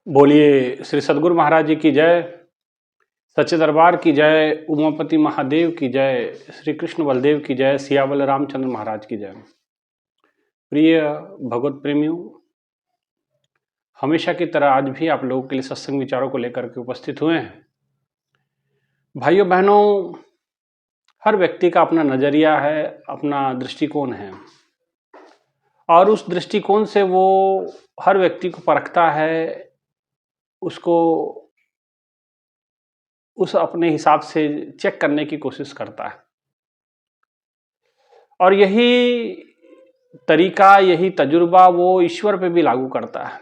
बोलिए श्री सद्गुरु महाराज जी की जय, सच्चे दरबार की जय, उमापति महादेव की जय, श्री कृष्ण बलदेव की जय, सियावल रामचंद्र महाराज की जय। प्रिय भगवत प्रेमियों, हमेशा की तरह आज भी आप लोगों के लिए सत्संग विचारों को लेकर के उपस्थित हुए हैं। भाइयों बहनों, हर व्यक्ति का अपना नजरिया है, अपना दृष्टिकोण है और उस दृष्टिकोण से वो हर व्यक्ति को परखता है, उसको उस अपने हिसाब से चेक करने की कोशिश करता है और यही तरीका, यही तजुर्बा वो ईश्वर पे भी लागू करता है।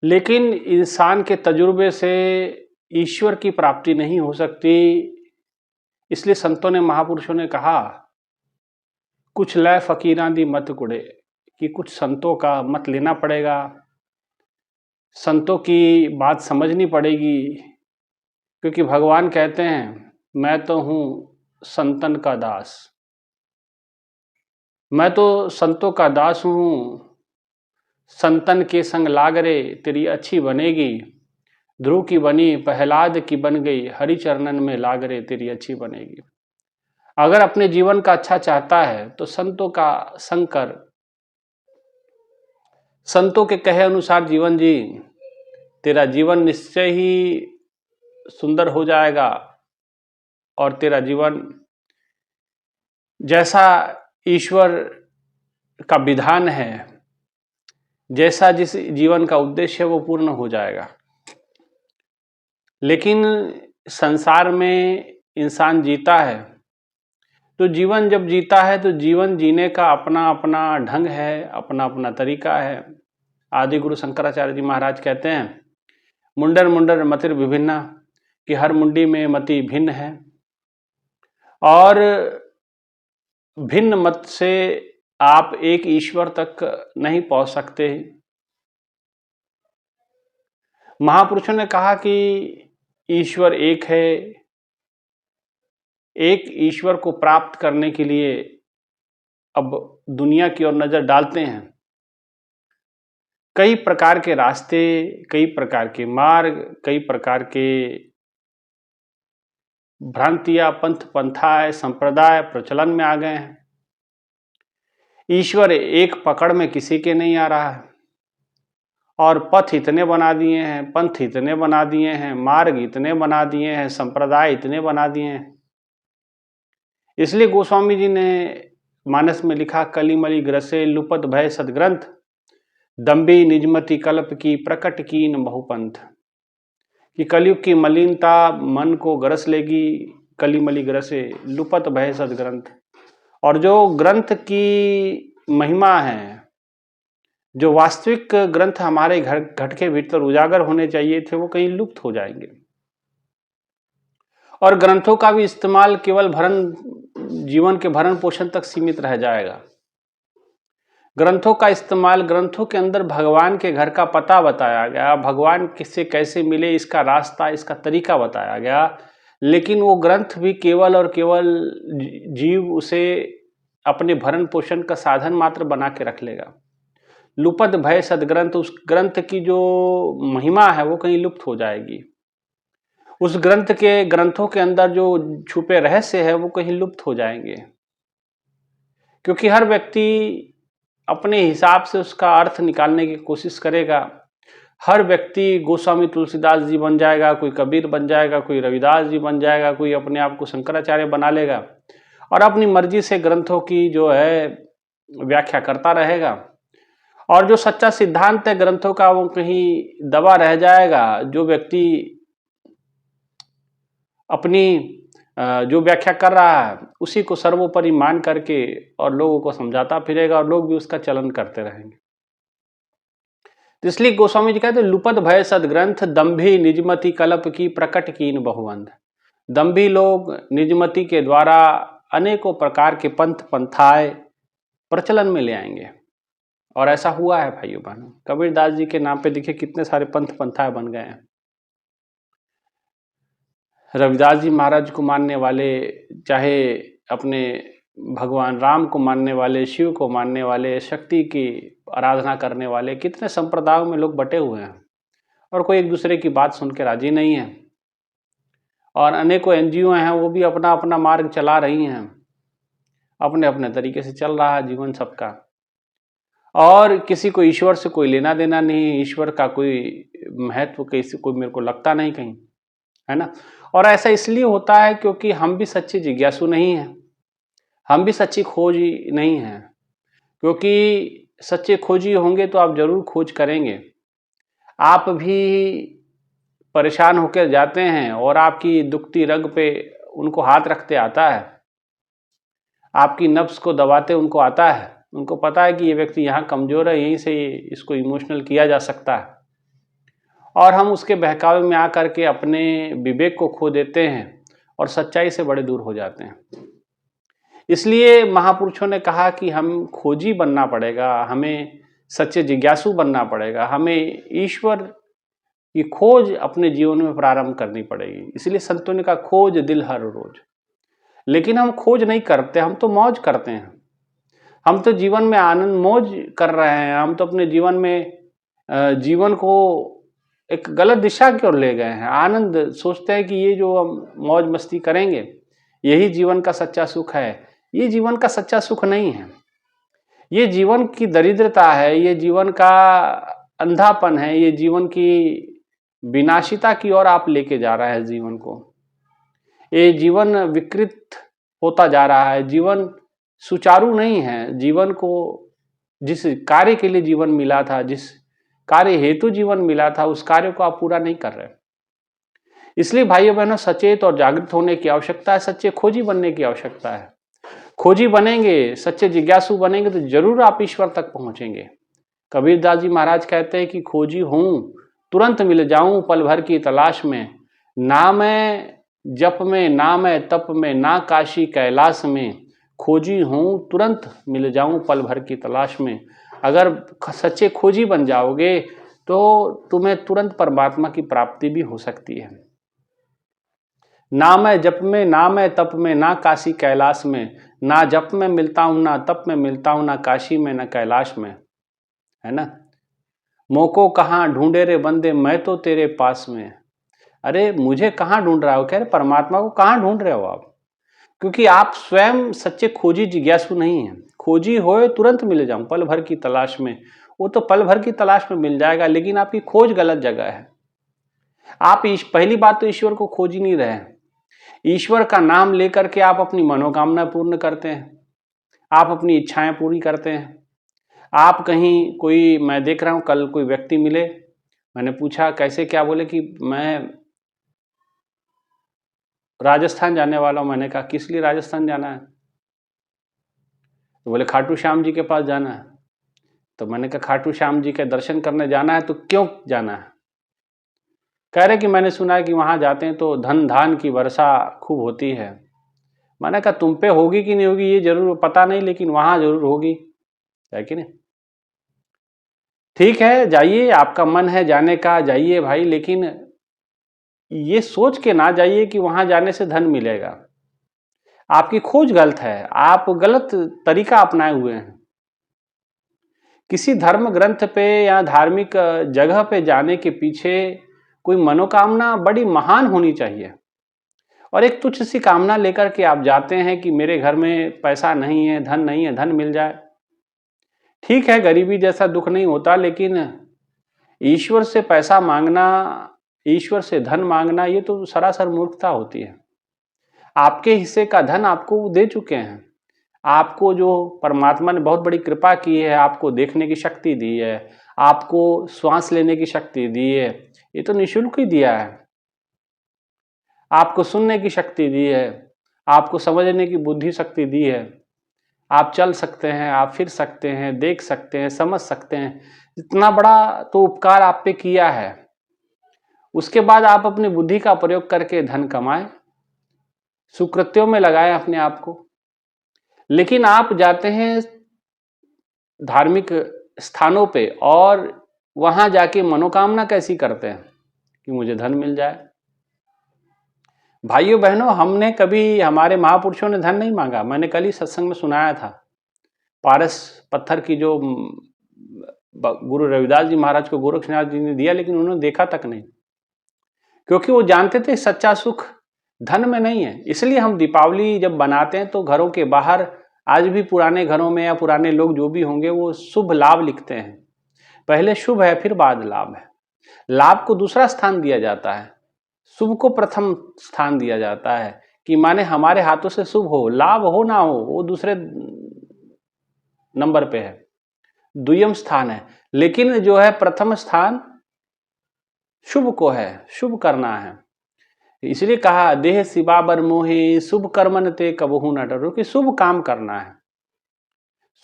लेकिन इंसान के तजुर्बे से ईश्वर की प्राप्ति नहीं हो सकती। इसलिए संतों ने, महापुरुषों ने कहा, कुछ लय फकीरां दी मत कुड़े, कि कुछ संतों का मत लेना पड़ेगा, संतों की बात समझनी पड़ेगी, क्योंकि भगवान कहते हैं मैं तो हूं संतन का दास, मैं तो संतों का दास हूं। संतन के संग लाग रे तेरी अच्छी बनेगी, ध्रुव की बनी प्रहलाद की बन गई, हरि चरणन में लाग रे तेरी अच्छी बनेगी। अगर अपने जीवन का अच्छा चाहता है तो संतों का संग कर, संतों के कहे अनुसार जीवन जी, तेरा जीवन निश्चय ही सुंदर हो जाएगा और तेरा जीवन जैसा ईश्वर का विधान है, जैसा जिस जीवन का उद्देश्य है वो पूर्ण हो जाएगा। लेकिन संसार में इंसान जीता है तो जीवन जब जीता है तो जीवन जीने का अपना अपना ढंग है, अपना अपना तरीका है। आदि गुरु शंकराचार्य जी महाराज कहते हैं, मुंडर मुंडर मतिर विभिन्ना, कि हर मुंडी में मति भिन्न है और भिन्न मत से आप एक ईश्वर तक नहीं पहुंच सकते। महापुरुषों ने कहा कि ईश्वर एक है। एक ईश्वर को प्राप्त करने के लिए अब दुनिया की ओर नजर डालते हैं। कई प्रकार के रास्ते, कई प्रकार के मार्ग, कई प्रकार के भ्रांतियां, पंथ पंथाएं, संप्रदाय प्रचलन में आ गए हैं। ईश्वर एक पकड़ में किसी के नहीं आ रहा है और पथ इतने बना दिए हैं, पंथ इतने बना दिए हैं, मार्ग इतने बना दिए हैं, संप्रदाय इतने बना दिए हैं। इसलिए गोस्वामी जी ने मानस में लिखा, कलिमलि ग्रसे लुपत भय सदग्रंथ, दम्भी निजमति कल्प की प्रकट कीन बहुपंथ। कि कलयुग की मलिनता मन को ग्रस लेगी, कलिमलि ग्रसे लुपत भय सदग्रंथ। और जो ग्रंथ की महिमा है, जो वास्तविक ग्रंथ हमारे घट के भीतर उजागर होने चाहिए थे, वो कहीं लुप्त हो जाएंगे और ग्रंथों का भी इस्तेमाल केवल जीवन के भरण पोषण तक सीमित रह जाएगा। ग्रंथों का इस्तेमाल, ग्रंथों के अंदर भगवान के घर का पता बताया गया, भगवान किससे कैसे मिले इसका रास्ता, इसका तरीका बताया गया। लेकिन वो ग्रंथ भी केवल और केवल जीव उसे अपने भरण पोषण का साधन मात्र बना के रख लेगा। लुपत भय सदग्रंथ, उस ग्रंथ की जो महिमा है वो कहीं लुप्त हो जाएगी। उस ग्रंथों के अंदर जो छुपे रहस्य है वो कहीं लुप्त हो जाएंगे, क्योंकि हर व्यक्ति अपने हिसाब से उसका अर्थ निकालने की कोशिश करेगा। हर व्यक्ति गोस्वामी तुलसीदास जी बन जाएगा, कोई कबीर बन जाएगा, कोई रविदास जी बन जाएगा, कोई अपने आप को शंकराचार्य बना लेगा और अपनी मर्जी से ग्रंथों की जो है व्याख्या करता रहेगा। और जो सच्चा सिद्धांत है ग्रंथों का वो कहीं दबा रह जाएगा। जो व्यक्ति अपनी जो व्याख्या कर रहा है उसी को सर्वोपरि मान करके और लोगों को समझाता फिरेगा और लोग भी उसका चलन करते रहेंगे। तो इसलिए गोस्वामी जी कहते हैं, लुपत भय सदग्रंथ, दम्भी निजमति कल्प की प्रकट कीन बहुवंध। दम्भी लोग निजमति के द्वारा अनेकों प्रकार के पंथ पंथाएं प्रचलन में ले आएंगे और ऐसा हुआ है भाइयों बहनों। कबीरदास जी के नाम पे देखिए कितने सारे पंथ पंथाएं बन गए हैं। रविदास जी महाराज को मानने वाले, चाहे अपने भगवान राम को मानने वाले, शिव को मानने वाले, शक्ति की आराधना करने वाले, कितने संप्रदायों में लोग बटे हुए हैं और कोई एक दूसरे की बात सुन के राजी नहीं है। और अनेकों एनजीओ हैं, वो भी अपना अपना मार्ग चला रही हैं, अपने अपने तरीके से चल रहा है जीवन सबका, और किसी को ईश्वर से कोई लेना देना नहीं, ईश्वर का कोई महत्व किसी को मेरे को लगता नहीं कहीं, है ना। और ऐसा इसलिए होता है क्योंकि हम भी सच्चे जिज्ञासु नहीं हैं, हम भी सच्ची खोजी नहीं हैं। क्योंकि सच्चे खोजी होंगे तो आप जरूर खोज करेंगे। आप भी परेशान होकर जाते हैं और आपकी दुखती रग पे उनको हाथ रखते आता है, आपकी नफ्स को दबाते उनको आता है, उनको पता है कि ये व्यक्ति यहाँ कमज़ोर है, यहीं से इसको इमोशनल किया जा सकता है, और हम उसके बहकावे में आकर के अपने विवेक को खो देते हैं और सच्चाई से बड़े दूर हो जाते हैं। इसलिए महापुरुषों ने कहा कि हम खोजी बनना पड़ेगा, हमें सच्चे जिज्ञासु बनना पड़ेगा, हमें ईश्वर की खोज अपने जीवन में प्रारंभ करनी पड़ेगी। इसलिए संतों ने कहा खोज दिल हर रोज। लेकिन हम खोज नहीं करते, हम तो मौज करते हैं, हम तो जीवन में आनंद मौज कर रहे हैं, हम तो अपने जीवन में जीवन को एक गलत दिशा की ओर ले गए हैं। आनंद सोचते हैं कि ये जो हम मौज मस्ती करेंगे यही जीवन का सच्चा सुख है। ये जीवन का सच्चा सुख नहीं है, ये जीवन की दरिद्रता है, ये जीवन का अंधापन है, ये जीवन की विनाशिता की ओर आप लेके जा रहा है जीवन को। ये जीवन विकृत होता जा रहा है, जीवन सुचारू नहीं है। जीवन को जिस कार्य के लिए जीवन मिला था, जिस कार्य हेतु जीवन मिला था, उस कार्य को आप पूरा नहीं कर रहे। इसलिए भाइयों बहनों, सचेत और जागृत होने की आवश्यकता है, सच्चे खोजी बनने की आवश्यकता है। खोजी बनेंगे, सच्चे जिज्ञासु बनेंगे तो जरूर आप ईश्वर तक पहुंचेंगे। कबीरदास जी महाराज कहते हैं कि खोजी हूं तुरंत मिल जाऊं पल भर की तलाश में, ना मैं जप में ना मैं तप में ना काशी कैलाश में, खोजी हूं तुरंत मिल जाऊं पल भर की तलाश में। अगर सच्चे खोजी बन जाओगे तो तुम्हें तुरंत परमात्मा की प्राप्ति भी हो सकती है। ना मैं जप में ना मैं तप में ना काशी कैलाश में, ना जप में मिलता हूं ना तप में मिलता हूं, ना काशी में ना कैलाश में, है ना। मोको कहाँ ढूंढे रे बंदे मैं तो तेरे पास में। अरे मुझे कहाँ ढूंढ रहा हो, कह रहे परमात्मा को कहाँ ढूंढ रहे हो आप, क्योंकि आप स्वयं सच्चे खोजी जिज्ञासु नहीं हैं। खोजी होए तुरंत मिल जाऊं पल भर की तलाश में, वो तो पल भर की तलाश में मिल जाएगा, लेकिन आपकी खोज गलत जगह है। आप पहली बात तो ईश्वर को खोज ही नहीं रहे हैं। ईश्वर का नाम लेकर के आप अपनी मनोकामना पूर्ण करते हैं, आप अपनी इच्छाएं पूरी करते हैं। आप कहीं कोई, मैं देख रहा हूं कल कोई व्यक्ति मिले, मैंने पूछा कैसे क्या, बोले कि मैं राजस्थान जाने वाला हूं। मैंने कहा किस लिए राजस्थान जाना है, तो बोले खाटू श्याम जी के पास जाना है। तो मैंने कहा खाटू श्याम जी के दर्शन करने जाना है, तो क्यों जाना है। कह रहे कि मैंने सुना है कि वहां जाते हैं तो धन धान की वर्षा खूब होती है। मैंने कहा तुम पे होगी कि नहीं होगी ये जरूर पता नहीं, लेकिन वहां जरूर होगी, है कि नहीं। ठीक है जाइए, आपका मन है जाने का, जाइए भाई, लेकिन ये सोच के ना जाइए कि वहां जाने से धन मिलेगा। आपकी खोज गलत है, आप गलत तरीका अपनाए हुए हैं। किसी धर्म ग्रंथ पे या धार्मिक जगह पे जाने के पीछे कोई मनोकामना बड़ी महान होनी चाहिए, और एक तुच्छ सी कामना लेकर के आप जाते हैं कि मेरे घर में पैसा नहीं है, धन नहीं है, धन मिल जाए। ठीक है गरीबी जैसा दुख नहीं होता, लेकिन ईश्वर से पैसा मांगना, ईश्वर से धन मांगना, ये तो सरासर मूर्खता होती है। आपके हिस्से का धन आपको दे चुके हैं। आपको जो परमात्मा ने बहुत बड़ी कृपा की है, आपको देखने की शक्ति दी है, आपको श्वास लेने की शक्ति दी है, ये तो निःशुल्क ही दिया है। आपको सुनने की शक्ति दी है, आपको समझने की बुद्धि शक्ति दी है, आप चल सकते हैं, आप फिर सकते हैं, देख सकते हैं, समझ सकते हैं। इतना बड़ा तो उपकार आप पे किया है। उसके बाद आप अपनी बुद्धि का प्रयोग करके धन कमाएं, सुकृत्यों में लगाएं अपने आप को। लेकिन आप जाते हैं धार्मिक स्थानों पे और वहां जाके मनोकामना कैसी करते हैं कि मुझे धन मिल जाए। भाइयों बहनों, हमने कभी, हमारे महापुरुषों ने धन नहीं मांगा। मैंने कल ही सत्संग में सुनाया था, पारस पत्थर की जो गुरु रविदास जी महाराज को गोरक्षनाथ जी ने दिया, लेकिन उन्होंने देखा तक नहीं, क्योंकि वो जानते थे सच्चा सुख धन में नहीं है। इसलिए हम दीपावली जब बनाते हैं तो घरों के बाहर आज भी पुराने घरों में या पुराने लोग जो भी होंगे वो शुभ लाभ लिखते हैं। पहले शुभ है फिर बाद लाभ है। लाभ को दूसरा स्थान दिया जाता है, शुभ को प्रथम स्थान दिया जाता है, कि माने हमारे हाथों से शुभ हो, लाभ हो ना हो वो दूसरे नंबर पे है, द्वितीय स्थान है। लेकिन जो है प्रथम स्थान शुभ को है, शुभ करना है। इसलिए कहा देह शिवा बर मोहे शुभ कर्मन ते कबहू न डरो, कि शुभ काम करना है,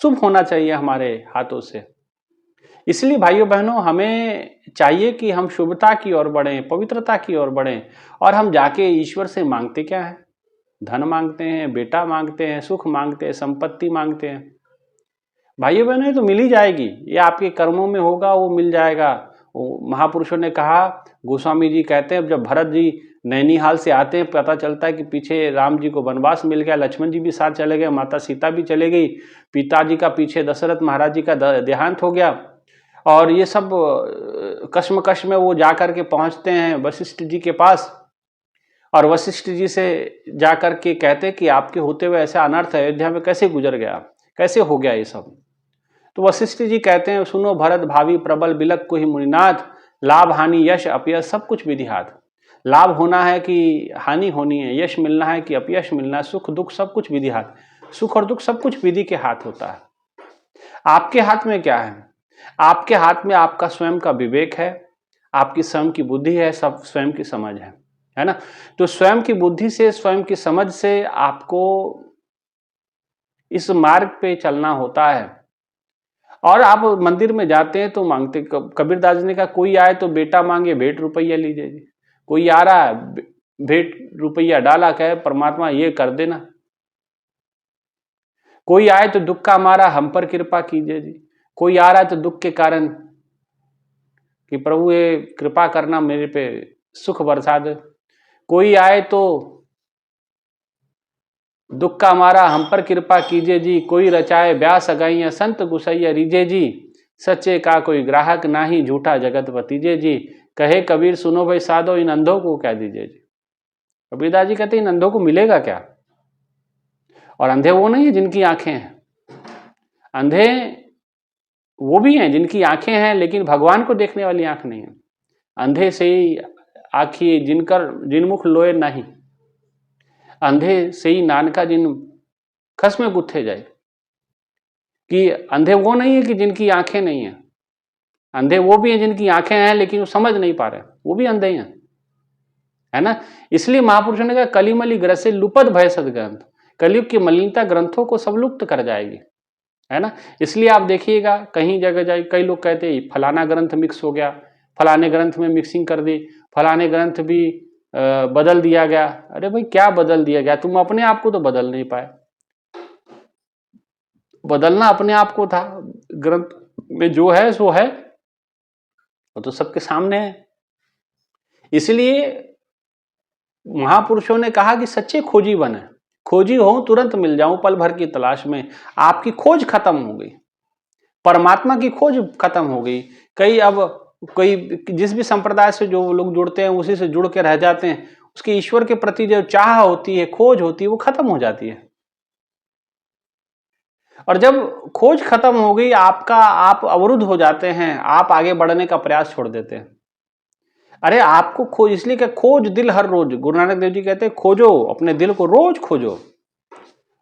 शुभ होना चाहिए हमारे हाथों से। इसलिए भाइयों बहनों हमें चाहिए कि हम शुभता की ओर बढ़ें, पवित्रता की ओर बढ़ें। और हम जाके ईश्वर से मांगते क्या है? धन मांगते हैं, बेटा मांगते हैं, सुख मांगते हैं, संपत्ति मांगते हैं। भाइयों बहनों ये तो मिल ही जाएगी, ये आपके कर्मों में होगा, वो मिल जाएगा। महापुरुषों ने कहा, गोस्वामी जी कहते हैं जब भरत जी नैनीहाल से आते हैं, पता चलता है कि पीछे राम जी को वनवास मिल गया, लक्ष्मण जी भी साथ चले गए, माता सीता भी चले गई, पिताजी का पीछे दशरथ महाराज जी का देहांत हो गया, और ये सब कश्मकश में वो जाकर के पहुंचते हैं वशिष्ठ जी के पास, और वशिष्ठ जी से जाकर के कहते कि आपके होते हुए ऐसा अनर्थ अयोध्या में कैसे गुजर गया, कैसे हो गया ये सब। तो वशिष्ठ जी कहते हैं, सुनो भरत भावी प्रबल बिलक को ही मुनिनाथ, लाभ हानि यश अपयश सब कुछ विधि हाथ। लाभ होना है कि हानि होनी है, यश मिलना है कि अपयश मिलना है, सुख दुख सब कुछ विधि हाथ। सुख और दुख सब कुछ विधि के हाथ होता है। आपके हाथ में क्या है? आपके हाथ में आपका स्वयं का विवेक है, आपकी स्वयं की बुद्धि है, सब स्वयं की समझ है ना। तो स्वयं की बुद्धि से, स्वयं की समझ से आपको इस मार्ग पे चलना होता है। और आप मंदिर में जाते हैं तो मांगते, कबीरदास जी ने कहा कोई आए तो बेटा मांगे भेंट रुपया लीजिए जी, कोई आ रहा है भेंट रुपया डाला, कहे परमात्मा ये कर देना। कोई आए तो दुख का मारा हम पर कृपा कीजिए जी, कोई आ रहा है तो दुख के कारण कि प्रभु ये कृपा करना मेरे पे, सुख बरसा दे। कोई आए तो दुख का मारा हम पर कृपा कीजिए जी, कोई रचाए ब्यास अगाइया संत गुसैया रीजे जी, सच्चे का कोई ग्राहक नाही झूठा जगत पतीजे जी, कहे कबीर सुनो भाई साधो इन अंधों को क्या दीजिए जी। कबीरदास जी कहते इन अंधों को मिलेगा क्या? और अंधे वो नहीं है जिनकी आंखें हैं, अंधे वो भी हैं जिनकी आंखें हैं लेकिन भगवान को देखने वाली आंख नहीं है। अंधे से ही आखी जिनकर जिनमुख लोए नहीं, अंधे से ही नानका जिन खस में गुत्थे जाए। कि अंधे वो नहीं है कि जिनकी आंखें नहीं है, अंधे वो भी हैं जिनकी आंखें हैं लेकिन वो समझ नहीं पा रहे, वो भी अंधे हैं, है ना। इसलिए महापुरुषों ने कहा कलिमली ग्रसे लुपत भय सदग्रंथ, कलयुग की मलिनता ग्रंथों को सब लुप्त कर जाएगी, है ना। इसलिए आप देखिएगा कहीं जगह जाए, कई लोग कहते हैं फलाना ग्रंथ मिक्स हो गया, फलाने ग्रंथ में मिक्सिंग कर दी, फलाने ग्रंथ भी बदल दिया गया। अरे भाई क्या बदल दिया गया? तुम अपने आप को तो बदल नहीं पाए, बदलना अपने आप को था। ग्रंथ में जो है सो है, वो तो सबके सामने है। इसलिए महापुरुषों ने कहा कि सच्चे खोजी बने, खोजी हो तुरंत मिल जाऊं पल भर की तलाश में। आपकी खोज खत्म हो गई, परमात्मा की खोज खत्म हो गई। कोई जिस भी संप्रदाय से जो लोग जुड़ते हैं उसी से जुड़ के रह जाते हैं, उसके ईश्वर के प्रति जो चाह होती है, खोज होती है, वो खत्म हो जाती है। और जब खोज खत्म हो गई आप अवरुद्ध हो जाते हैं, आप आगे बढ़ने का प्रयास छोड़ देते हैं। अरे आपको खोज इसलिए क्या, खोज दिल हर रोज, गुरु नानक देव जी कहते हैं खोजो अपने दिल को, रोज खोजो,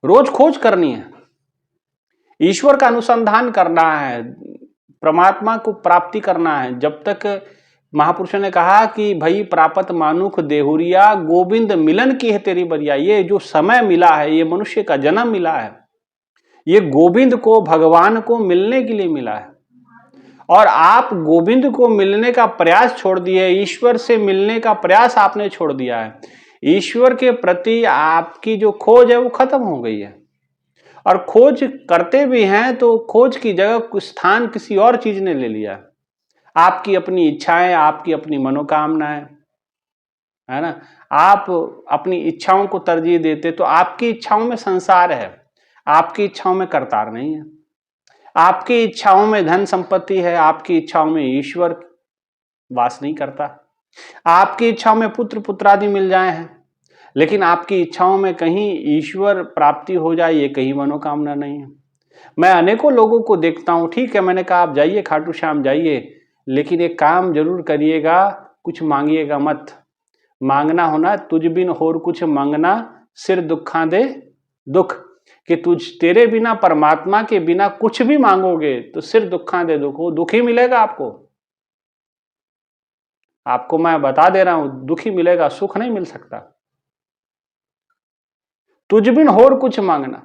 रोज खोज करनी है, ईश्वर का अनुसंधान करना है, परमात्मा को प्राप्ति करना है। जब तक महापुरुषों ने कहा कि भाई प्रापत मानुख देहुरिया, गोविंद मिलन की है तेरी बरिया। ये जो समय मिला है, ये मनुष्य का जन्म मिला है, ये गोविंद को, भगवान को मिलने के लिए मिला है। और आप गोविंद को मिलने का प्रयास छोड़ दिए, ईश्वर से मिलने का प्रयास आपने छोड़ दिया है। ईश्वर के प्रति आपकी जो खोज है वो खत्म हो गई है। और खोज करते भी हैं तो खोज की जगह स्थान किसी और चीज ने ले लिया, आपकी अपनी इच्छाएं, आपकी अपनी मनोकामनाएं, है ना। आप अपनी इच्छाओं को तरजीह देते, तो आपकी इच्छाओं में संसार है, आपकी इच्छाओं में करतार नहीं है। आपकी इच्छाओं में धन संपत्ति है, आपकी इच्छाओं में ईश्वर वास नहीं करता। आपकी इच्छाओं में पुत्र पुत्रादि मिल जाए हैं, लेकिन आपकी इच्छाओं में कहीं ईश्वर प्राप्ति हो जाए, ये कहीं मनोकामना नहीं है। मैं अनेकों लोगों को देखता हूं, ठीक है मैंने कहा आप जाइए खाटू श्याम जाइए, लेकिन एक काम जरूर करिएगा, कुछ मांगिएगा मत। मांगना होना तुझ बिन होर कुछ मांगना, सिर दुखा दे दुख, कि तेरे बिना, परमात्मा के बिना कुछ भी मांगोगे तो सिर दुखा दे दुख, वो दुख ही मिलेगा आपको। आपको मैं बता दे रहा हूं, दुख ही मिलेगा, सुख नहीं मिल सकता। तुझ बिन होर कुछ मांगना,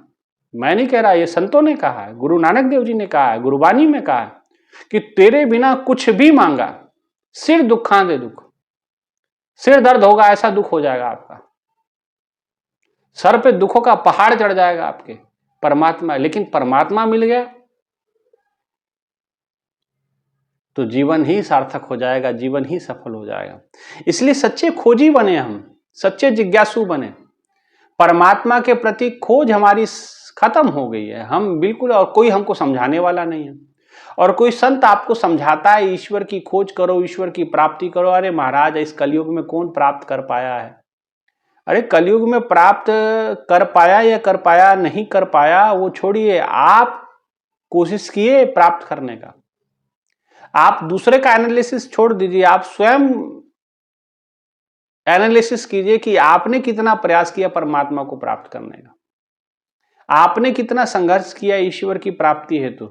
मैं नहीं कह रहा, ये संतों ने कहा है, गुरु नानक देव जी ने कहा है, गुरुबानी में कहा है कि तेरे बिना कुछ भी मांगा सिर दुखा दे दुख, सिर दर्द होगा, ऐसा दुख हो जाएगा आपका, सर पे दुखों का पहाड़ चढ़ जाएगा आपके। परमात्मा, लेकिन परमात्मा मिल गया तो जीवन ही सार्थक हो जाएगा, जीवन ही सफल हो जाएगा। इसलिए सच्चे खोजी बने, हम सच्चे जिज्ञासु बने। परमात्मा के प्रति खोज हमारी खत्म हो गई है, हम बिल्कुल, और कोई हमको समझाने वाला नहीं है। और कोई संत आपको समझाता है ईश्वर की खोज करो, ईश्वर की प्राप्ति करो, अरे महाराज इस कलयुग में कौन प्राप्त कर पाया है? अरे कलयुग में प्राप्त कर पाया या कर पाया नहीं कर पाया वो छोड़िए, आप कोशिश किए प्राप्त करने का। आप दूसरे का एनालिसिस छोड़ दीजिए, आप स्वयं एनालिसिस कीजिए कि आपने कितना प्रयास किया परमात्मा को प्राप्त करने का, आपने कितना संघर्ष किया ईश्वर की प्राप्ति हेतु,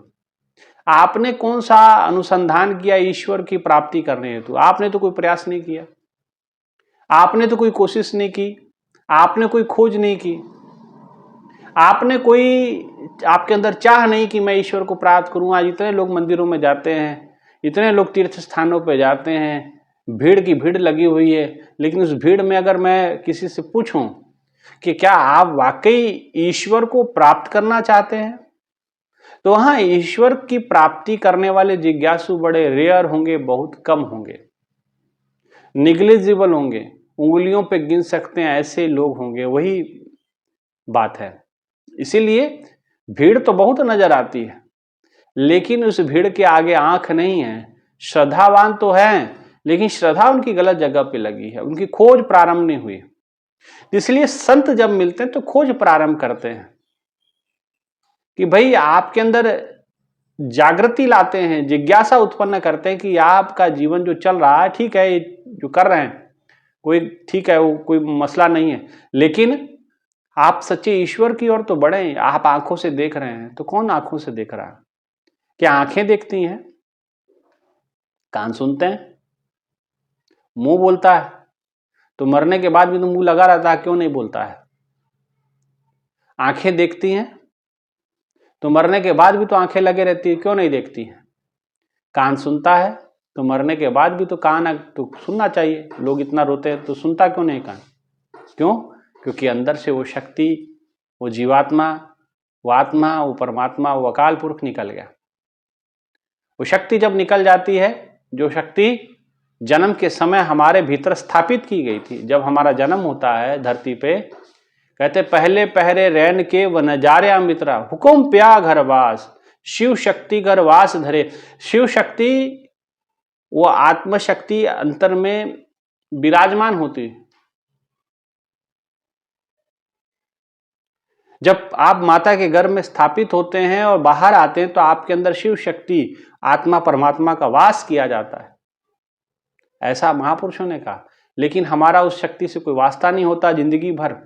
आपने कौन सा अनुसंधान किया ईश्वर की प्राप्ति करने हेतु। आपने तो कोई प्रयास नहीं किया, आपने तो कोई कोशिश नहीं की, आपने कोई खोज नहीं की, आपने कोई, आपके अंदर चाह नहीं कि मैं ईश्वर को प्राप्त करूं। आज इतने लोग मंदिरों में जाते हैं, इतने लोग तीर्थ स्थानों पर जाते हैं, भीड़ की भीड़ लगी हुई है, लेकिन उस भीड़ में अगर मैं किसी से पूछूं कि क्या आप वाकई ईश्वर को प्राप्त करना चाहते हैं, तो वहां ईश्वर की प्राप्ति करने वाले जिज्ञासु बड़े रेयर होंगे, बहुत कम होंगे, निग्लिजिबल होंगे, उंगलियों पे गिन सकते हैं ऐसे लोग होंगे। वही बात है। इसीलिए भीड़ तो बहुत नजर आती है, लेकिन उस भीड़ के आगे आंख नहीं है। श्रद्धावान तो हैं, लेकिन श्रद्धा उनकी गलत जगह पे लगी है, उनकी खोज प्रारंभ नहीं हुई। इसलिए संत जब मिलते हैं तो खोज प्रारंभ करते हैं कि भाई आपके अंदर जागृति लाते हैं, जिज्ञासा उत्पन्न करते हैं कि आपका जीवन जो चल रहा है ठीक है, जो कर रहे हैं कोई ठीक है, वो कोई मसला नहीं है, लेकिन आप सच्चे ईश्वर की ओर तो बढ़े। आप आंखों से देख रहे हैं, तो कौन आंखों से देख रहा है? क्या आंखें देखती हैं? कान सुनते हैं? मुंह बोलता है? तो मरने के बाद भी तो मुंह लगा रहता है, क्यों नहीं बोलता है? आंखें देखती हैं तो मरने के बाद भी तो आंखें लगे रहती है, क्यों नहीं देखती हैं? कान सुनता है तो मरने के बाद भी तो कान तो सुनना चाहिए। लोग इतना रोते हैं तो सुनता क्यों नहीं कान? क्यों? क्योंकि अंदर से वो शक्ति, वो जीवात्मा, वो आत्मा, वो परमात्मा, वो अकाल पुरुष निकल गया। वो शक्ति जब निकल जाती है, जो शक्ति जन्म के समय हमारे भीतर स्थापित की गई थी, जब हमारा जन्म होता है धरती पे, कहते पहले पहरे रैन के व नजारे मित्रा, हुकुम प्या घर वास, शिव शक्ति घर वास धरे। शिव शक्ति वो आत्मशक्ति अंतर में विराजमान होती है। जब आप माता के गर्भ में स्थापित होते हैं और बाहर आते हैं तो आपके अंदर शिव शक्ति, आत्मा परमात्मा का वास किया जाता है, ऐसा महापुरुषों ने कहा। लेकिन हमारा उस शक्ति से कोई वास्ता नहीं होता जिंदगी भर,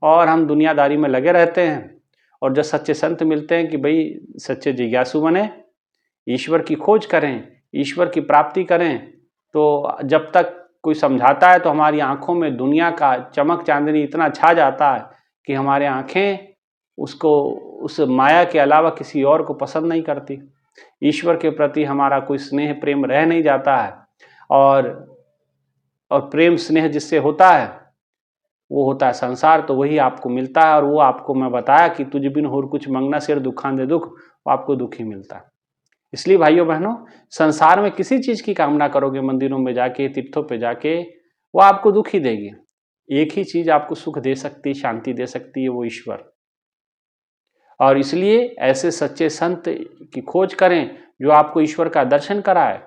और हम दुनियादारी में लगे रहते हैं। और जब सच्चे संत मिलते हैं कि भाई सच्चे जिज्ञासु बने, ईश्वर की खोज करें, ईश्वर की प्राप्ति करें, तो जब तक कोई समझाता है तो हमारी आंखों में दुनिया का चमक चांदनी इतना छा जाता है कि हमारे आंखें उसको, उस माया के अलावा किसी और को पसंद नहीं करती। ईश्वर के प्रति हमारा कोई स्नेह प्रेम रह नहीं जाता है, और प्रेम स्नेह जिससे होता है वो होता है संसार। तो वही आपको मिलता है, और वो आपको मैं बताया कि तुझ बिन होर कुछ मंगना, सिर दुखान दे दुख, वो आपको दुख ही मिलता है। इसलिए भाइयों बहनों, संसार में किसी चीज की कामना करोगे, मंदिरों में जाके, तीर्थों पे जाके, वो आपको दुख ही देगी। एक ही चीज आपको सुख दे सकती, शांति दे सकती है, वो ईश्वर। और इसलिए ऐसे सच्चे संत की खोज करें जो आपको ईश्वर का दर्शन कराए,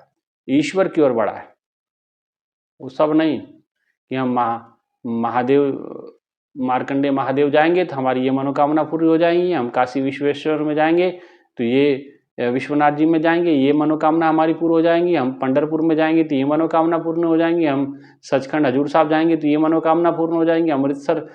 ईश्वर की ओर बढ़ाए। वो सब नहीं कि हम महादेव मार्कंडे महादेव जाएंगे तो हमारी ये मनोकामना पूरी हो जाएंगी, हम काशी विश्वेश्वर में जाएंगे तो ये विश्वनाथ जी में जाएंगे ये मनोकामना हमारी पूरी हो जाएंगी, हम पंढरपुर में जाएंगे तो ये मनोकामना पूर्ण हो जाएंगी, हम सचखंड हजूर साहब जाएंगे तो ये मनोकामना पूर्ण हो जाएंगी, अमृतसर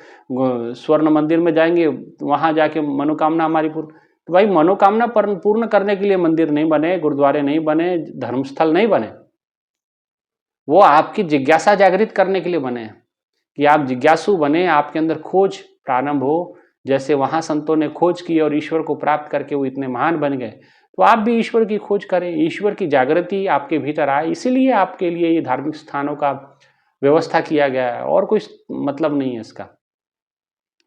स्वर्ण मंदिर में जाएंगे वहाँ जाके मनोकामना हमारी पूर्ण। तो भाई मनोकामना पूर्ण करने के लिए मंदिर नहीं बने, गुरुद्वारे नहीं बने, धर्मस्थल नहीं बने, वो आपकी जिज्ञासा जागृत करने के लिए बने हैं कि आप जिज्ञासु बने, आपके अंदर खोज प्रारंभ हो। जैसे वहाँ संतों ने खोज की और ईश्वर को प्राप्त करके वो इतने महान बन गए, तो आप भी ईश्वर की खोज करें, ईश्वर की जागृति आपके भीतर आए। इसीलिए आपके लिए ये धार्मिक स्थानों का व्यवस्था किया गया है, और कोई मतलब नहीं है इसका,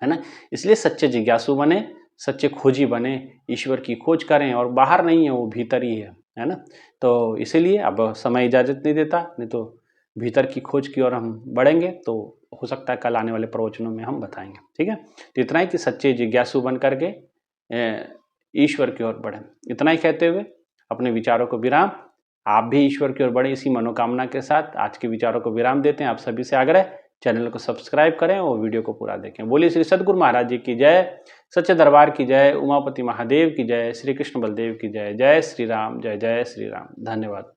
है ना। इसलिए सच्चे जिज्ञासु बने, सच्चे खोजी बने, ईश्वर की खोज करें, और बाहर नहीं है, वो भीतर ही है ना। तो इसीलिए अब समय इजाज़त नहीं देता, नहीं तो भीतर की खोज की ओर हम बढ़ेंगे, तो हो सकता है कल आने वाले प्रवचनों में हम बताएंगे। ठीक है, तो इतना ही कि सच्चे जिज्ञासु बन करके ईश्वर की ओर बढ़ें। इतना ही कहते हुए अपने विचारों को विराम, आप भी ईश्वर की ओर बढ़ें, इसी मनोकामना के साथ आज के विचारों को विराम देते हैं। आप सभी से आग्रह, चैनल को सब्सक्राइब करें और वीडियो को पूरा देखें। बोलिए श्री सद्गुरु महाराज जी की जय, सच्चे दरबार की जय, उमापति महादेव की जय, श्री कृष्ण बलदेव की जय। जय श्री राम, जय जय श्री राम। धन्यवाद।